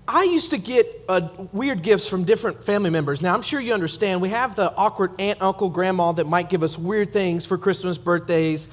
I used to get weird gifts from different family members. Now, I'm sure you understand, we have the awkward aunt, uncle, grandma that might give us weird things for Christmas, birthdays,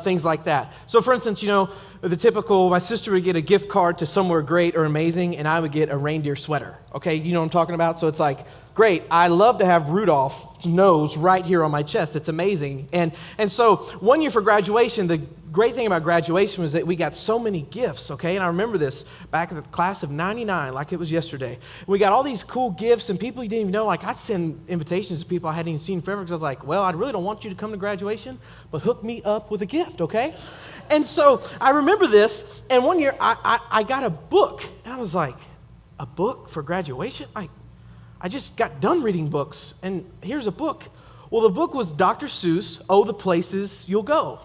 things like that. So, for instance, the typical, my sister would get a gift card to somewhere great or amazing, and I would get a reindeer sweater. Okay, you know what I'm talking about? So it's like, great, I love to have Rudolph's nose right here on my chest. It's amazing. And so one year for graduation, the great thing about graduation was that we got so many gifts, okay? And I remember this back in the class of 99, like it was yesterday. We got all these cool gifts, and people you didn't even know. Like, I'd send invitations to people I hadn't even seen forever because I was like, well, I really don't want you to come to graduation, but hook me up with a gift, okay? And so I remember this, and one year I got a book, and I was like, a book for graduation? I just got done reading books, and here's a book. Well, the book was Dr. Seuss, Oh, the Places You'll Go.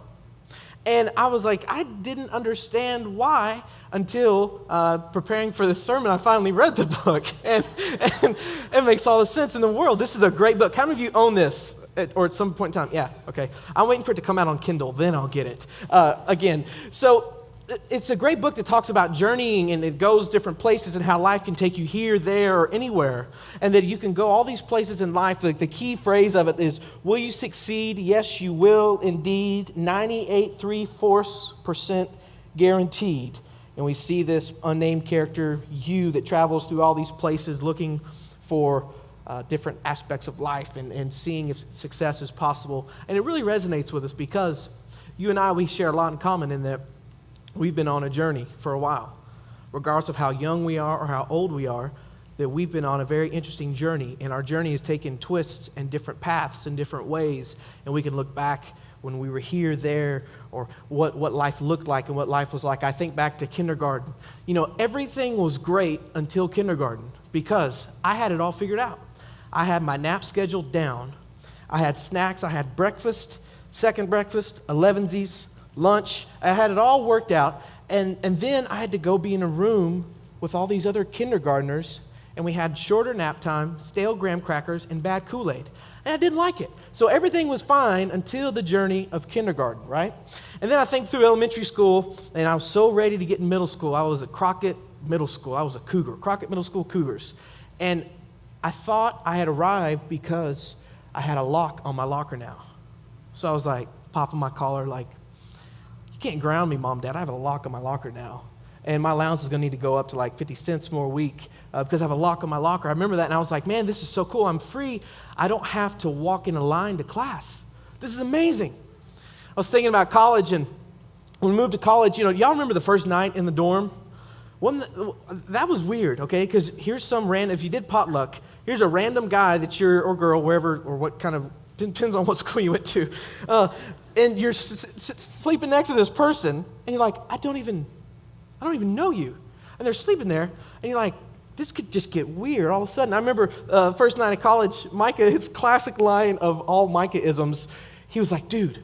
And I was like, I didn't understand why until preparing for this sermon. I finally read the book, and it makes all the sense in the world. This is a great book. How many of you own this? Or at some point in time? Yeah, okay. I'm waiting for it to come out on Kindle, then I'll get it again. So it's a great book that talks about journeying, and it goes different places and how life can take you here, there, or anywhere, and that you can go all these places in life. The key phrase of it is, will you succeed? Yes, you will indeed. 98.3% guaranteed. And we see this unnamed character, you, that travels through all these places looking for different aspects of life and seeing if success is possible. And it really resonates with us because you and I, we share a lot in common in that we've been on a journey for a while. Regardless of how young we are or how old we are, that we've been on a very interesting journey, and our journey has taken twists and different paths in different ways, and we can look back when we were here, there, or what life looked like and what life was like. I think back to kindergarten. Everything was great until kindergarten because I had it all figured out. I had my nap scheduled down. I had snacks. I had breakfast, second breakfast, 11sies, lunch. I had it all worked out, and then I had to go be in a room with all these other kindergartners, and we had shorter nap time, stale graham crackers, and bad Kool-Aid, and I didn't like it. So everything was fine until the journey of kindergarten, right? And then I think through elementary school, and I was so ready to get in middle school. I was at Crockett Middle School. I was a Cougar, Crockett Middle School Cougars, and I thought I had arrived because I had a lock on my locker now. So I was like, popping my collar, like, you can't ground me, Mom, Dad. I have a lock on my locker now. And my allowance is going to need to go up to like 50 cents more a week because I have a lock on my locker. I remember that, and I was like, man, this is so cool. I'm free. I don't have to walk in a line to class. This is amazing. I was thinking about college, and when we moved to college, y'all remember the first night in the dorm? That was weird, okay? Because here's some random, if you did potluck, here's a random guy that you're, or girl, wherever, or what kind of, depends on what school you went to, and you're sleeping next to this person, and you're like, I don't even know you. And they're sleeping there, and you're like, this could just get weird all of a sudden. I remember first night of college, Micah, his classic line of all Micah-isms, he was like, dude,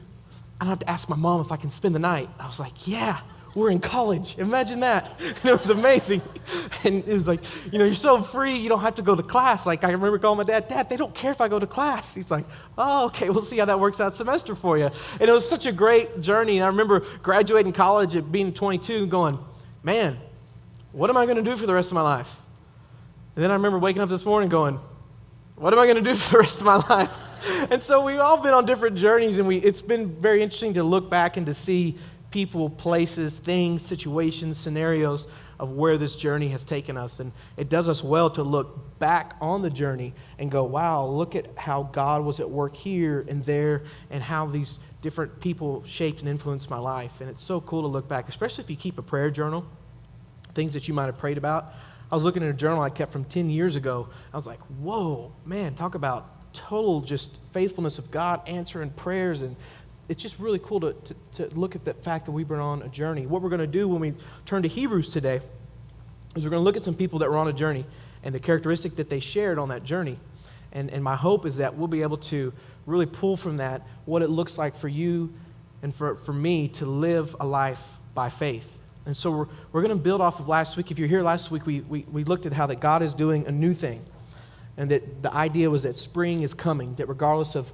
I don't have to ask my mom if I can spend the night. I was like, yeah, we're in college. Imagine that. And it was amazing. And it was like, you're so free, you don't have to go to class. Like, I remember calling my dad, Dad, they don't care if I go to class. He's like, oh, okay, we'll see how that works out semester for you. And it was such a great journey. And I remember graduating college at being 22 and going, man, what am I going to do for the rest of my life? And then I remember waking up this morning going, what am I going to do for the rest of my life? And so we've all been on different journeys, and it's been very interesting to look back and to see people, places, things, situations, scenarios of where this journey has taken us. And it does us well to look back on the journey and go, wow, look at how God was at work here and there and how these different people shaped and influenced my life. And it's so cool to look back, especially if you keep a prayer journal, things that you might have prayed about. I was looking at a journal I kept from 10 years ago. I was like, whoa, man, talk about total just faithfulness of God answering prayers. And it's just really cool to look at the fact that we've been on a journey. What we're going to do when we turn to Hebrews today is we're going to look at some people that were on a journey and the characteristic that they shared on that journey. And my hope is that we'll be able to really pull from that what it looks like for you and for me to live a life by faith. And so we're going to build off of last week. If you're here last week, we looked at how that God is doing a new thing. And that the idea was that spring is coming, that regardless of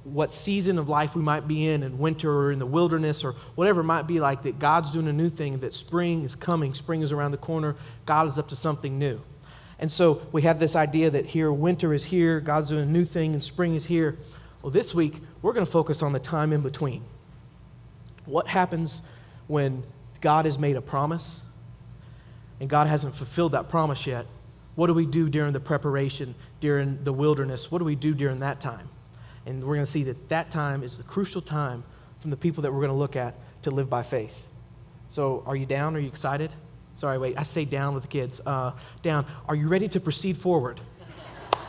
what season of life we might be in winter or in the wilderness or whatever it might be like, that God's doing a new thing, that spring is coming, spring is around the corner, God is up to something new. And so we have this idea that here, winter is here, God's doing a new thing, and spring is here. Well, this week, we're going to focus on the time in between. What happens when God has made a promise and God hasn't fulfilled that promise yet? What do we do during the preparation, during the wilderness? What do we do during that time? And we're going to see that time is the crucial time from the people that we're going to look at to live by faith. So are you down? Are you excited? Sorry, wait, I say down with the kids. Down. Are you ready to proceed forward?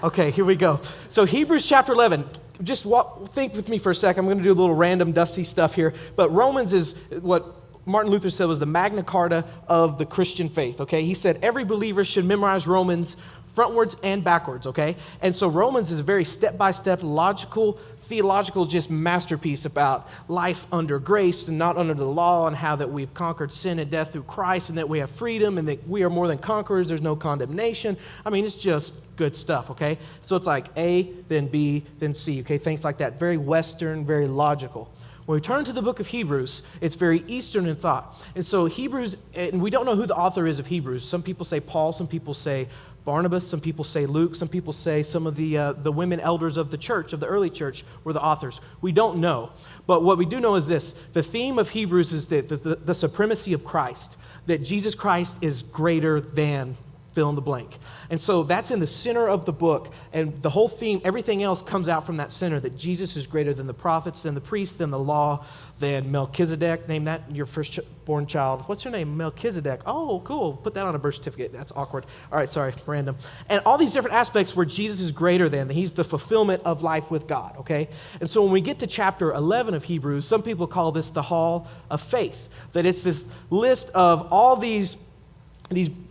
Okay, here we go. So Hebrews chapter 11. Just think with me for a second. I'm going to do a little random dusty stuff here. But Romans is what Martin Luther said was the Magna Carta of the Christian faith, okay? He said every believer should memorize Romans frontwards and backwards, okay? And so Romans is a very step-by-step, logical, theological just masterpiece about life under grace and not under the law, and how that we've conquered sin and death through Christ, and that we have freedom, and that we are more than conquerors. There's no condemnation. I mean, it's just good stuff, okay? So it's like A, then B, then C, okay? Things like that. Very Western, very logical. When we turn to the book of Hebrews, it's very Eastern in thought. And so Hebrews, and we don't know who the author is of Hebrews. Some people say Paul, some people say Barnabas, some people say Luke, some people say some of the women elders of the church, of the early church, were the authors. We don't know. But what we do know is this. The theme of Hebrews is the supremacy of Christ, that Jesus Christ is greater than fill in the blank. And so that's in the center of the book, and the whole theme, everything else comes out from that center, that Jesus is greater than the prophets, than the priests, than the law, than Melchizedek. Name that your firstborn child. What's her name? Melchizedek. Oh, cool. Put that on a birth certificate. That's awkward. All right, sorry, random. And all these different aspects where Jesus is greater than, he's the fulfillment of life with God, okay? And so when we get to chapter 11 of Hebrews, some people call this the Hall of Faith, that it's this list of all these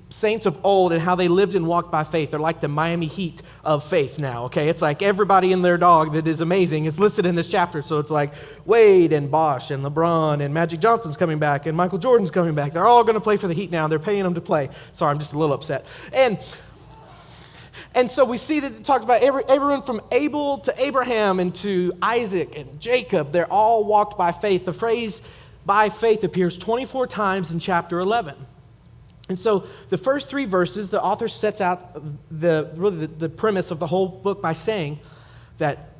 saints of old and how they lived and walked by faith. They're like the Miami Heat of faith now, okay? It's like everybody and their dog that is amazing is listed in this chapter. So it's like Wade and Bosch and LeBron and Magic Johnson's coming back and Michael Jordan's coming back. They're all going to play for the Heat now. They're paying them to play. Sorry, I'm just a little upset. And so we see that it talks about everyone from Abel to Abraham and to Isaac and Jacob. They're all walked by faith. The phrase by faith appears 24 times in chapter 11. And so the first 3 verses, the author sets out the premise of the whole book by saying that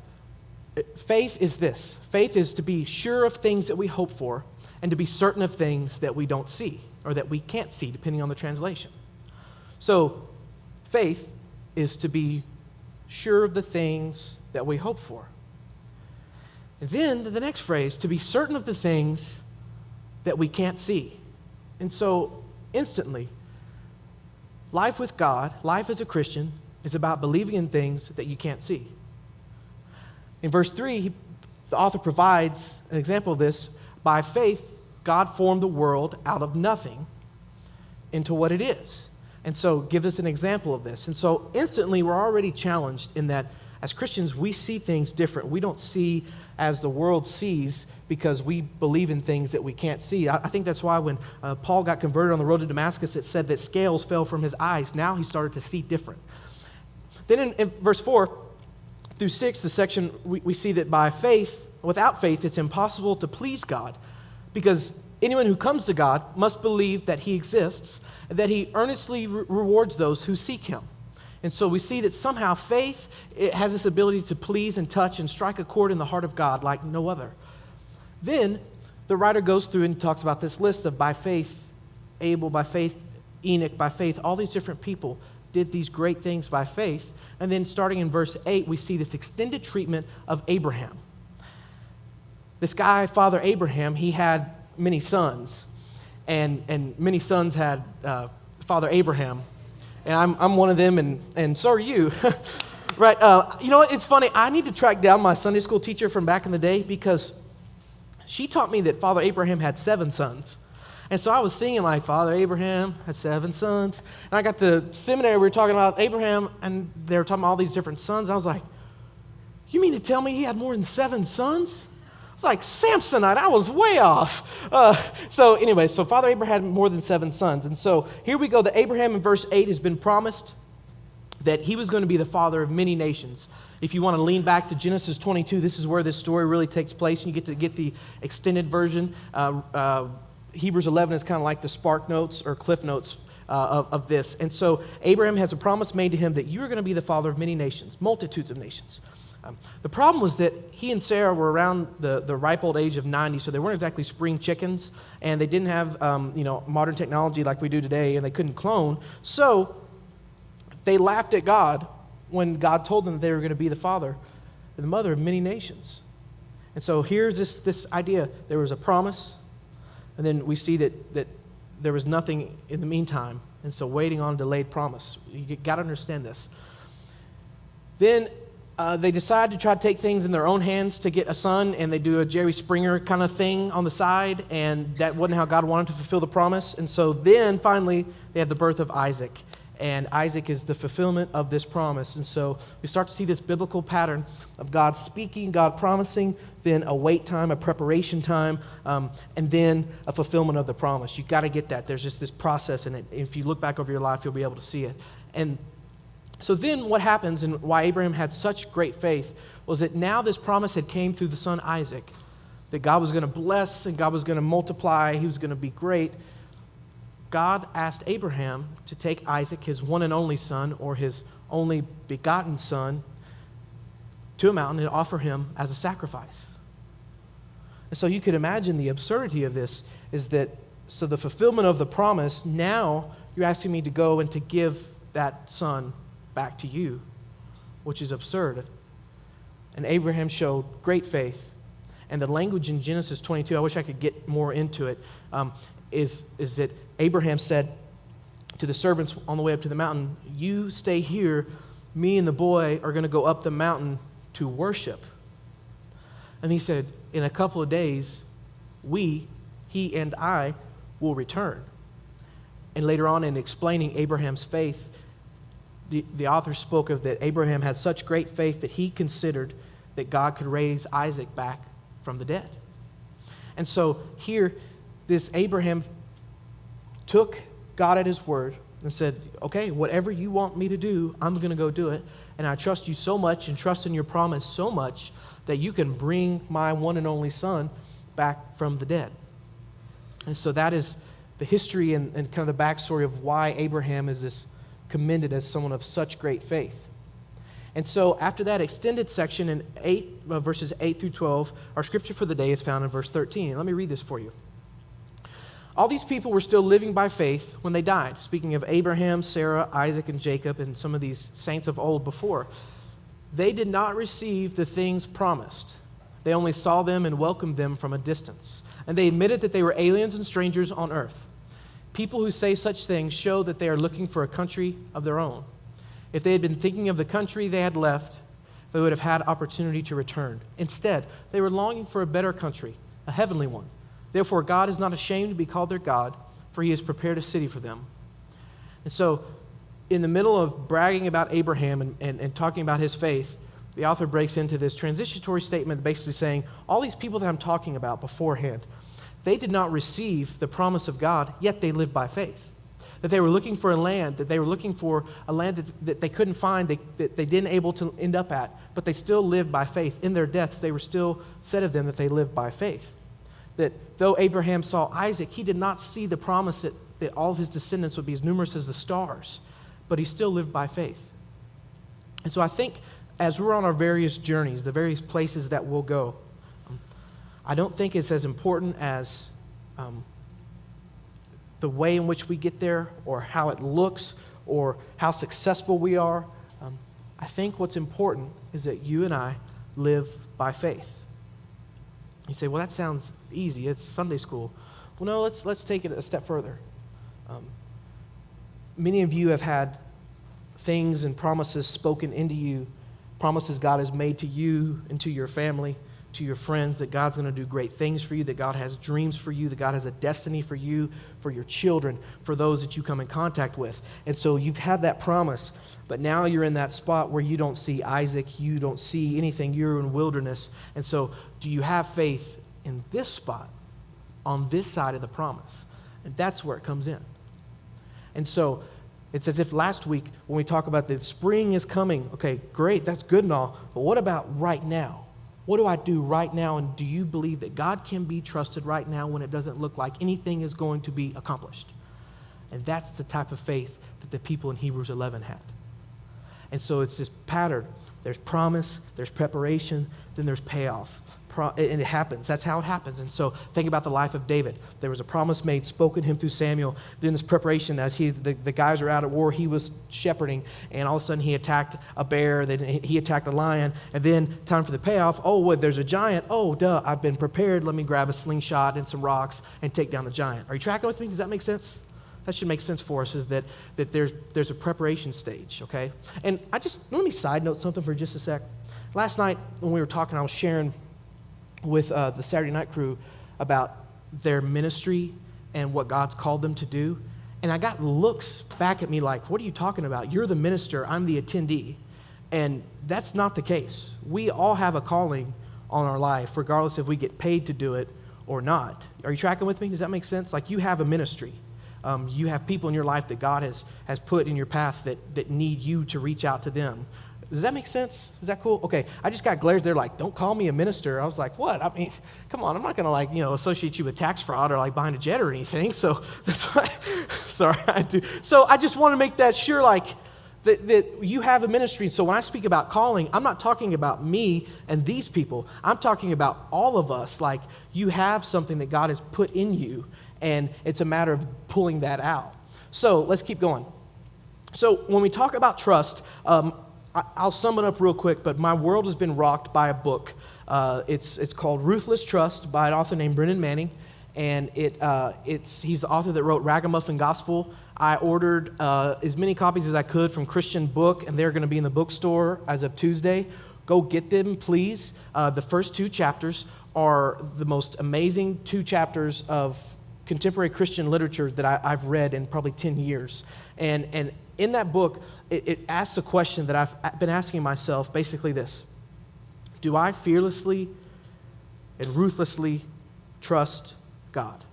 faith is this. Faith is to be sure of things that we hope for and to be certain of things that we don't see or that we can't see, depending on the translation. So faith is to be sure of the things that we hope for. And then the next phrase, to be certain of the things that we can't see. And so instantly, life with God, life as a Christian, is about believing in things that you can't see. In verse 3, the author provides an example of this. By faith, God formed the world out of nothing into what it is. And so gives us an example of this. And so instantly, we're already challenged in that as Christians, we see things different. We don't see as the world sees because we believe in things that we can't see. I think that's why when Paul got converted on the road to Damascus, it said that scales fell from his eyes. Now he started to see different. Then in verse 4 through 6, the section, we see that by faith, without faith, it's impossible to please God, because anyone who comes to God must believe that he exists and that he earnestly rewards those who seek him. And so we see that somehow faith, it has this ability to please and touch and strike a chord in the heart of God like no other. Then the writer goes through and talks about this list of by faith, Abel by faith, Enoch by faith. All these different people did these great things by faith. And then starting in verse 8, we see this extended treatment of Abraham. This guy, Father Abraham, he had many sons. And many sons had Father Abraham. And I'm one of them, and so are you. Right? You know what? It's funny. I need to track down my Sunday school teacher from back in the day, because she taught me that Father Abraham had 7 sons. And so I was singing like, Father Abraham had 7 sons. And I got to seminary, we were talking about Abraham, and they were talking about all these different sons. I was like, you mean to tell me he had more than 7 sons? It's like Samsonite. I was way off. So Father Abraham had more than 7 sons. And so here we go. The Abraham in verse 8 has been promised that he was going to be the father of many nations. If you want to lean back to Genesis 22, this is where this story really takes place, and you get the extended version. Hebrews 11 is kind of like the spark notes or cliff notes of this. And so Abraham has a promise made to him that you are going to be the father of many nations, multitudes of nations. The problem was that he and Sarah were around the ripe old age of 90, so they weren't exactly spring chickens, and they didn't have modern technology like we do today, and they couldn't clone. So they laughed at God when God told them that they were going to be the father and the mother of many nations. And so here's this idea. There was a promise, and then we see that there was nothing in the meantime, and so waiting on a delayed promise. You got to understand this. Then they decide to try to take things in their own hands to get a son, and they do a Jerry Springer kind of thing on the side, and that wasn't how God wanted to fulfill the promise. And so then finally they have the birth of Isaac, and Isaac is the fulfillment of this promise. And so we start to see this biblical pattern of God speaking, God promising, then a wait time, a preparation time, and then a fulfillment of the promise. You've got to get that. There's just this process in it. If you look back over your life, you'll be able to see it. And so then what happens, and why Abraham had such great faith, was that now this promise had came through the son Isaac, that God was going to bless and God was going to multiply, he was going to be great. God asked Abraham to take Isaac, his one and only son, or his only begotten son, to a mountain and offer him as a sacrifice. And so you could imagine the absurdity of this is that, so the fulfillment of the promise, now you're asking me to go and to give that son back to you, which is absurd. And Abraham showed great faith. And the language in Genesis 22, I wish I could get more into it, is that Abraham said to the servants on the way up to the mountain, you stay here, me and the boy are going to go up the mountain to worship. And he said, in a couple of days, he and I, will return. And later on in explaining Abraham's faith, the author spoke of that Abraham had such great faith that he considered that God could raise Isaac back from the dead. And so here, this Abraham took God at his word and said, okay, whatever you want me to do, I'm going to go do it. And I trust you so much and trust in your promise so much that you can bring my one and only son back from the dead. And so that is the history and kind of the backstory of why Abraham is this commended as someone of such great faith. And so after that extended section in verses 8 through 12, our scripture for the day is found in verse 13. And let me read this for you. All these people were still living by faith when they died. Speaking of Abraham, Sarah, Isaac, and Jacob, and some of these saints of old before. They did not receive the things promised. They only saw them and welcomed them from a distance. And they admitted that they were aliens and strangers on earth. People who say such things show that they are looking for a country of their own. If they had been thinking of the country they had left, they would have had opportunity to return. Instead, they were longing for a better country, a heavenly one. Therefore, God is not ashamed to be called their God, for he has prepared a city for them. And so, in the middle of bragging about Abraham and talking about his faith, the author breaks into this transitory statement basically saying, all these people that I'm talking about beforehand, they did not receive the promise of God, yet they lived by faith. That they were looking for a land, that they were looking for a land that they couldn't find, that they didn't able to end up at, but they still lived by faith. In their deaths, they were still said of them that they lived by faith. That though Abraham saw Isaac, he did not see the promise that all of his descendants would be as numerous as the stars, but he still lived by faith. And so I think as we're on our various journeys, the various places that we'll go, I don't think it's as important as the way in which we get there or how it looks or how successful we are. I think what's important is that you and I live by faith. You say, well, that sounds easy. It's Sunday school. Well, no, let's take it a step further. Many of you have had things and promises spoken into you, promises God has made to you and to your family, to your friends, that God's going to do great things for you, that God has dreams for you, that God has a destiny for you, for your children, for those that you come in contact with. And so you've had that promise, but now you're in that spot where you don't see Isaac, you don't see anything, you're in wilderness. And so do you have faith in this spot, on this side of the promise? And that's where it comes in. And so It's as if last week when we talk about the spring is coming, okay, great, that's good and all, but what about right now? What do I do right now? And do you believe that God can be trusted right now when it doesn't look like anything is going to be accomplished? And that's the type of faith that the people in Hebrews 11 had. And so it's this pattern. There's promise, there's preparation, then there's payoff. And it happens. That's how it happens. And so think about the life of David. There was a promise made, spoken to him through Samuel. Then this preparation, as the guys are out at war, he was shepherding, and all of a sudden he attacked a bear, then he attacked a lion, and then time for the payoff. Oh, well, there's a giant. Oh, duh, I've been prepared. Let me grab a slingshot and some rocks and take down the giant. Are you tracking with me? Does that make sense? That should make sense for us, is that there's a preparation stage, okay? And let me side note something for just a sec. Last night when we were talking, I was sharing with the Saturday night crew about their ministry and what God's called them to do. And I got looks back at me like, what are you talking about? You're the minister, I'm the attendee. And that's not the case. We all have a calling on our life, regardless if we get paid to do it or not. Are you tracking with me? Does that make sense? Like, you have a ministry. You have people in your life that God has put in your path that need you to reach out to them. Does that make sense? Is that cool? Okay, I just got glares. They're like, don't call me a minister. I was like, what? I mean, come on, I'm not going to associate you with tax fraud or buying a jet or anything. So that's why, sorry, I do. So I just want to make that sure, that you have a ministry. So when I speak about calling, I'm not talking about me and these people. I'm talking about all of us. Like, you have something that God has put in you, and it's a matter of pulling that out. So let's keep going. So when we talk about trust, I'll sum it up real quick, but my world has been rocked by a book. It's called Ruthless Trust by an author named Brennan Manning, and he's the author that wrote Ragamuffin Gospel. I ordered as many copies as I could from Christian Book, and they're going to be in the bookstore as of Tuesday. Go get them, please. The first 2 chapters are the most amazing 2 chapters of contemporary Christian literature that I've read in probably 10 years. And in that book, it asks a question that I've been asking myself, basically this: do I fearlessly and ruthlessly trust God?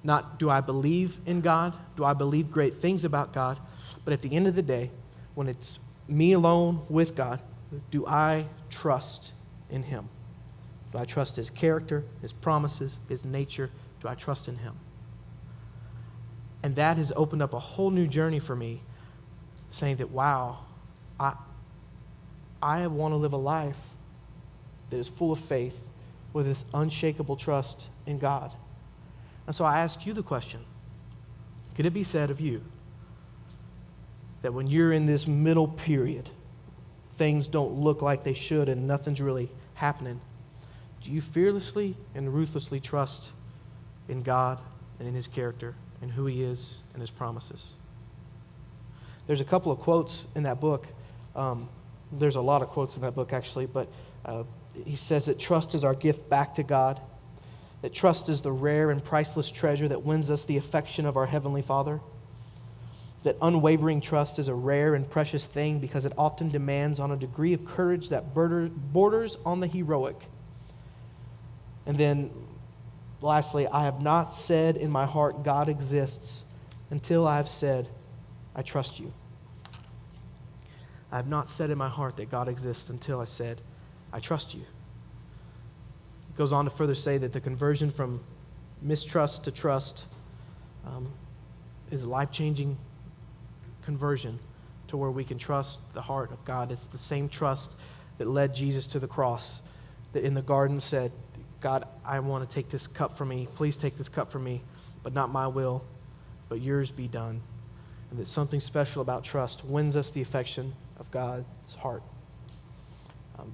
Not do I believe in God, do I believe great things about God, but at the end of the day, when it's me alone with God, do I trust in Him? Do I trust His character, His promises, His nature? Do I trust in Him? And that has opened up a whole new journey for me, saying that, wow, I want to live a life that is full of faith with this unshakable trust in God. And so I ask you the question, could it be said of you that when you're in this middle period, things don't look like they should and nothing's really happening, do you fearlessly and ruthlessly trust in God and in His character and who He is and His promises? There's a couple of quotes in that book. There's a lot of quotes in that book, actually, but he says that trust is our gift back to God, that trust is the rare and priceless treasure that wins us the affection of our Heavenly Father, that unwavering trust is a rare and precious thing because it often demands on a degree of courage that borders on the heroic. And then lastly, I have not said in my heart, God exists, until I have said, I trust you. I have not said in my heart that God exists until I said, I trust you. It goes on to further say that the conversion from mistrust to trust is a life-changing conversion to where we can trust the heart of God. It's the same trust that led Jesus to the cross, that in the garden said, God, I want to take this cup from me. Please take this cup from me, but not my will, but yours be done. And that something special about trust wins us the affection of God's heart.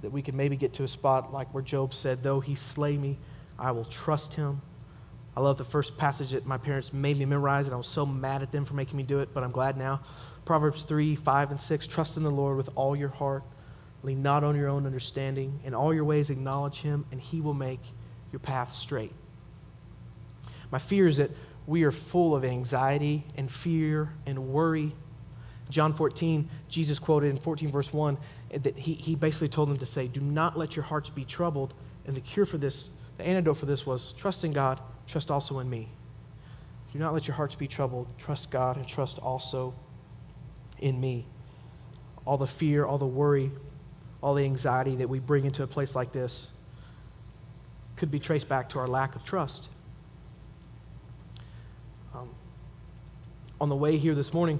That we can maybe get to a spot like where Job said, though he slay me, I will trust him. I love the first passage that my parents made me memorize, and I was so mad at them for making me do it, but I'm glad now. Proverbs 3, 5, and 6, trust in the Lord with all your heart. Lean not on your own understanding. In all your ways acknowledge Him, and He will make your path straight. My fear is that we are full of anxiety and fear and worry. John 14, Jesus quoted in 14 verse 1, that he basically told them to say, do not let your hearts be troubled. And the cure for this, the antidote for this was trust in God, trust also in me. Do not let your hearts be troubled. Trust God and trust also in me. All the fear, all the worry, all the anxiety that we bring into a place like this could be traced back to our lack of trust. On the way here this morning,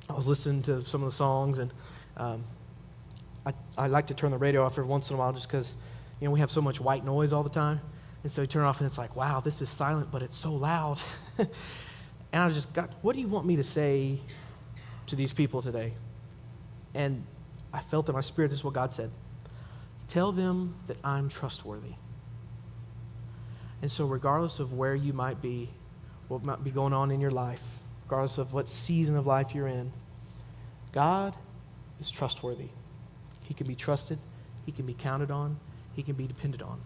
I was listening to some of the songs, and I like to turn the radio off every once in a while just because, we have so much white noise all the time. And so you turn it off, and it's like, wow, this is silent, but it's so loud. And I just got, what do you want me to say to these people today? And I felt in my spirit, this is what God said. Tell them that I'm trustworthy. And so regardless of where you might be, what might be going on in your life, regardless of what season of life you're in, God is trustworthy. He can be trusted. He can be counted on. He can be depended on.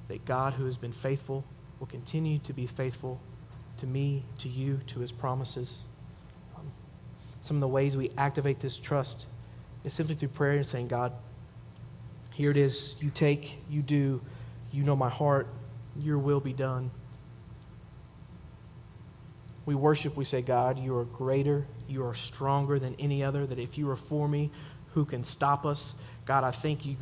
That God, who has been faithful, will continue to be faithful to me, to you, to his promises. Some of the ways we activate this trust is simply through prayer and saying, God, here it is. You take, you do, you know my heart. Your will be done. We worship, we say, God, you are greater, you are stronger than any other, that if you are for me, who can stop us? God, I thank you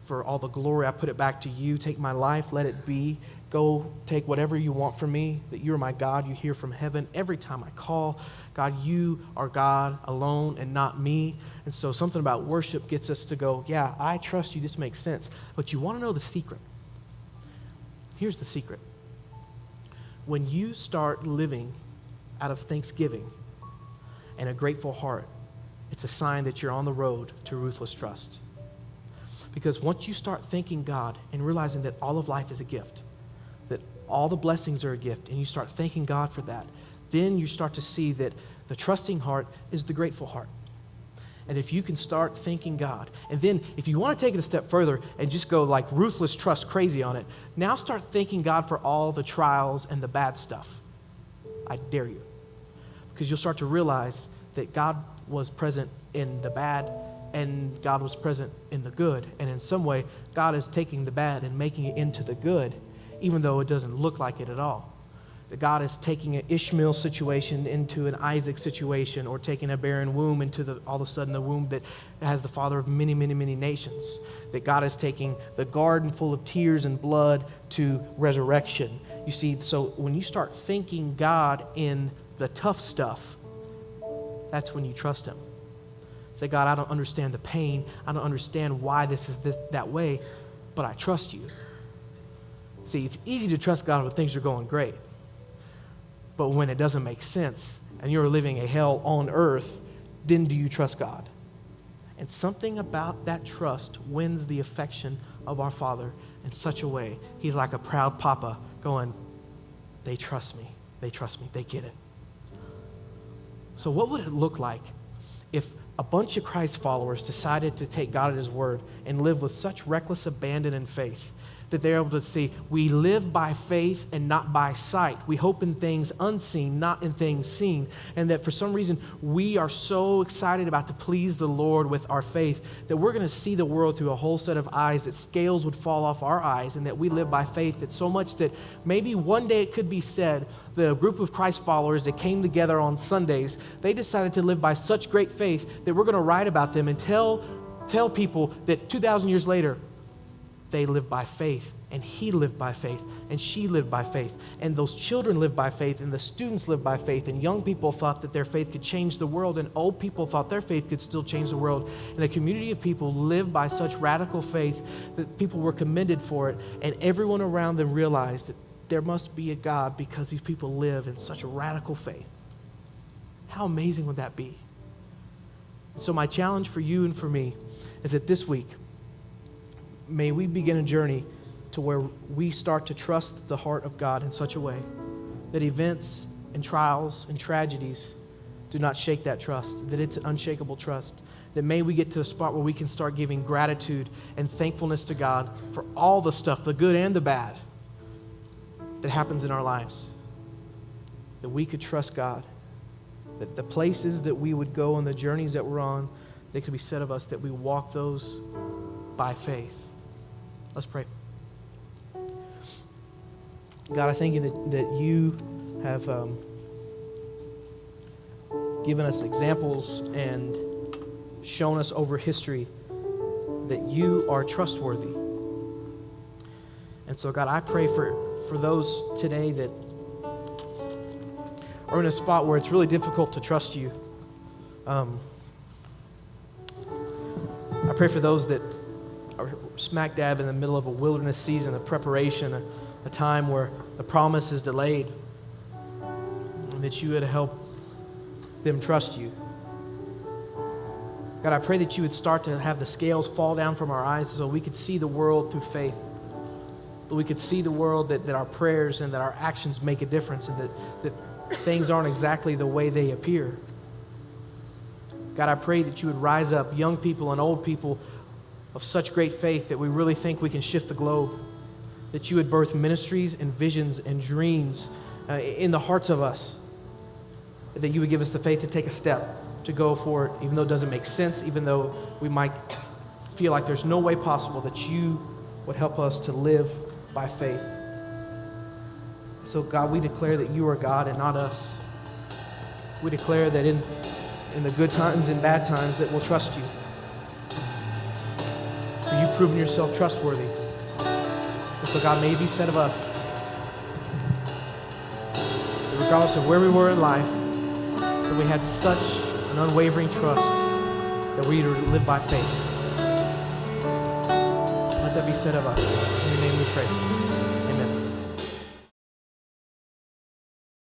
for all the glory. I put it back to you. Take my life, let it be. Go take whatever you want from me, that you are my God. You hear from heaven every time I call. God, you are God alone and not me. And so something about worship gets us to go, yeah, I trust you. This makes sense. But you want to know the secret. Here's the secret. When you start living out of thanksgiving and a grateful heart, it's a sign that you're on the road to ruthless trust. Because once you start thanking God and realizing that all of life is a gift, that all the blessings are a gift, and you start thanking God for that, then you start to see that the trusting heart is the grateful heart. And if you can start thanking God, and then if you want to take it a step further and just go like ruthless trust crazy on it, now start thanking God for all the trials and the bad stuff. I dare you. Because you'll start to realize that God was present in the bad and God was present in the good. And in some way, God is taking the bad and making it into the good, even though it doesn't look like it at all. That God is taking an Ishmael situation into an Isaac situation, or taking a barren womb into all of a sudden the womb that has the father of many, many, many nations. That God is taking the garden full of tears and blood to resurrection. You see, so when you start thanking God in the tough stuff, that's when you trust him. Say, God, I don't understand the pain. I don't understand why this is that way, but I trust you. See, it's easy to trust God when things are going great. But when it doesn't make sense and you're living a hell on earth, then do you trust God? And something about that trust wins the affection of our Father in such a way. He's like a proud papa going, they trust me, they get it. So what would it look like if a bunch of Christ followers decided to take God at his word and live with such reckless abandon and faith that they're able to see, we live by faith and not by sight. We hope in things unseen, not in things seen. And that for some reason, we are so excited about to please the Lord with our faith that we're going to see the world through a whole set of eyes, that scales would fall off our eyes, and that we live by faith. That so much that maybe one day it could be said that a group of Christ followers that came together on Sundays, they decided to live by such great faith that we're going to write about them and tell people that 2,000 years later, they lived by faith, and he lived by faith, and she lived by faith, and those children lived by faith, and the students lived by faith, and young people thought that their faith could change the world, and old people thought their faith could still change the world, and a community of people lived by such radical faith that people were commended for it, and everyone around them realized that there must be a God because these people live in such a radical faith. How amazing would that be? So my challenge for you and for me is that this week, may we begin a journey to where we start to trust the heart of God in such a way that events and trials and tragedies do not shake that trust, that it's an unshakable trust. That may we get to a spot where we can start giving gratitude and thankfulness to God for all the stuff, the good and the bad, that happens in our lives. That we could trust God. That the places that we would go and the journeys that we're on, they could be said of us that we walk those by faith. Let's pray. God, I thank you that you have given us examples and shown us over history that you are trustworthy. And so, God, I pray for those today that are in a spot where it's really difficult to trust you. I pray for those that are smack dab in the middle of a wilderness season of preparation, a time where the promise is delayed, and that you would help them trust you. God, I pray that you would start to have the scales fall down from our eyes so we could see the world through faith, that we could see the world that our prayers and that our actions make a difference, and that things aren't exactly the way they appear. God, I pray that you would rise up young people and old people of such great faith that we really think we can shift the globe, that you would birth ministries and visions and dreams in the hearts of us, that you would give us the faith to take a step, to go for it, even though it doesn't make sense, even though we might feel like there's no way possible, that you would help us to live by faith. So God, we declare that you are God and not us. We declare that in the good times and bad times that we'll trust you. For you've proven yourself trustworthy. And so God, may it be said of us, that regardless of where we were in life, that we had such an unwavering trust that we would live by faith. Let that be said of us. In your name we pray.